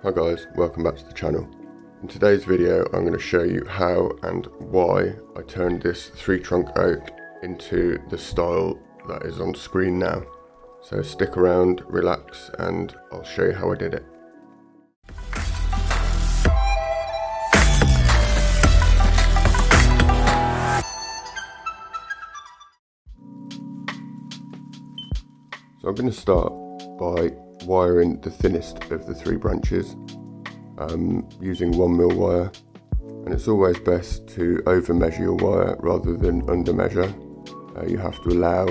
Hi guys, welcome back to the channel. In today's video I'm going to show you how and why I turned this 3-trunk oak into the style that is on screen now. So stick around, relax, and I'll show you how I did it. So I'm going to start by wiring the thinnest of the 3 branches using 1mm wire, and it's always best to over measure your wire rather than under measure. You have to allow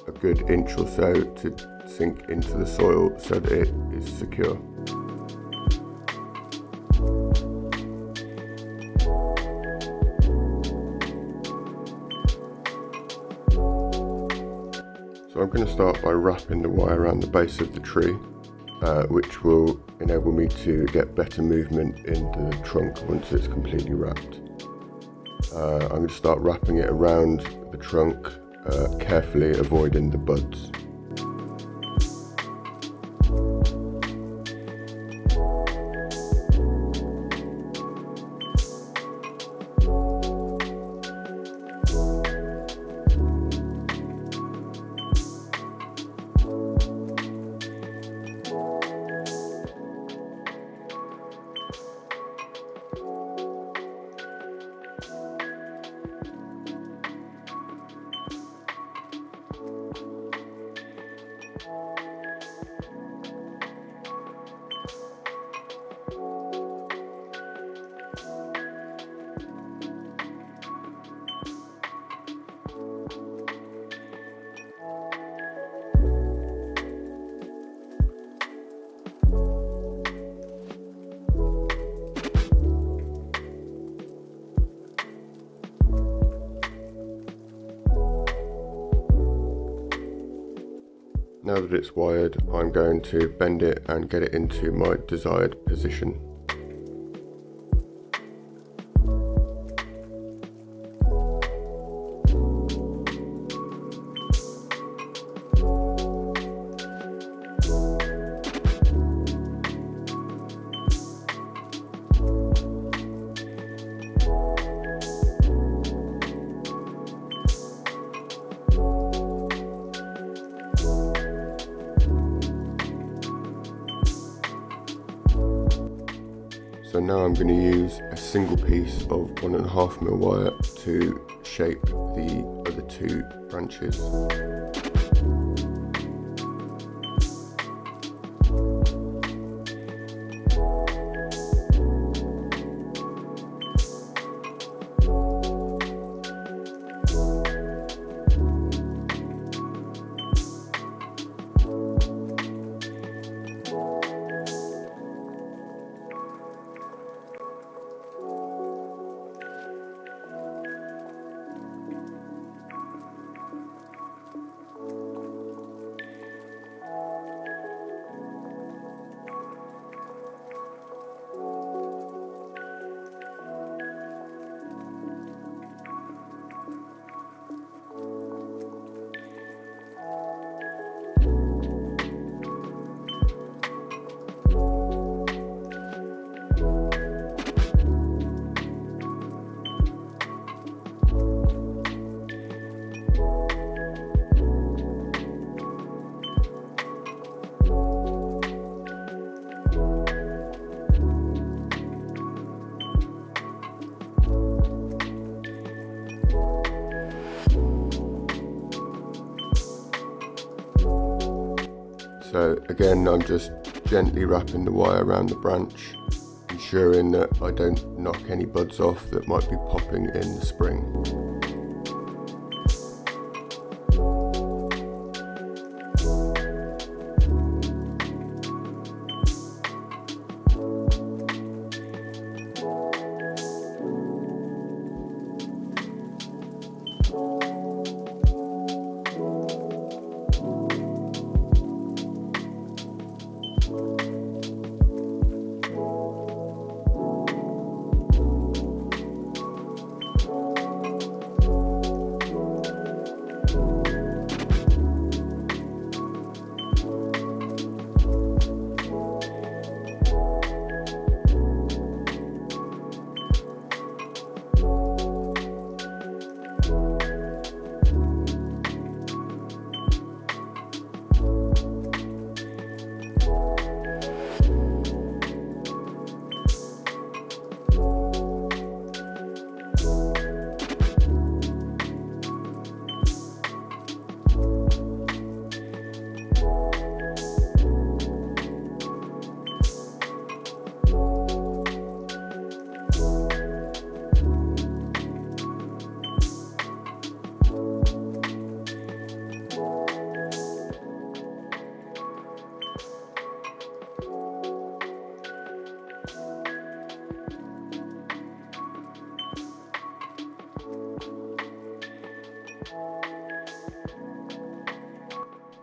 a good inch or so to sink into the soil so that it is secure. So I'm going to start by wrapping the wire around the base of the tree, which will enable me to get better movement in the trunk once it's completely wrapped. I'm going to start wrapping it around the trunk, carefully avoiding the buds. Now that it's wired, I'm going to bend it and get it into my desired position. So now I'm going to use a single piece of 1.5mm wire to shape the other 2 branches. So again, I'm just gently wrapping the wire around the branch, ensuring that I don't knock any buds off that might be popping in the spring.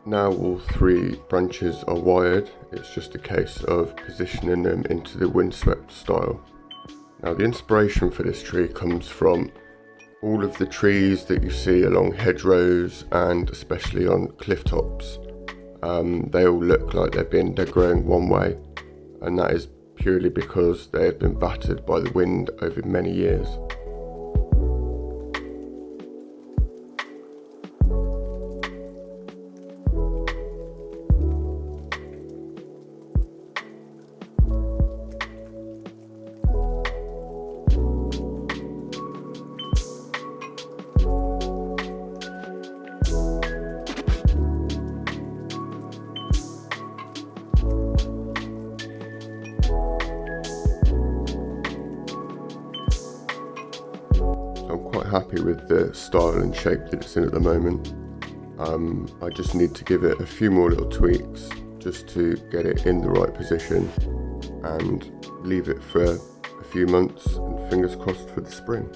now all 3 branches are wired, it's just a case of positioning them into the windswept style. Now the inspiration for this tree comes from all of the trees that you see along hedgerows and especially on cliff tops. They all look like they're growing one way, and that is purely because they have been battered by the wind over many years. I'm quite happy with the style and shape that it's in at the moment. I just need to give it a few more little tweaks just to get it in the right position and leave it for a few months, and fingers crossed for the spring.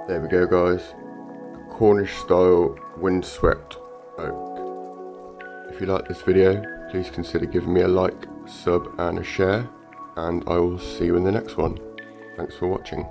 There we go guys, a Cornish style windswept oak. If you like this video, please consider giving me a like, sub and a share, and I will see you in the next one. Thanks for watching.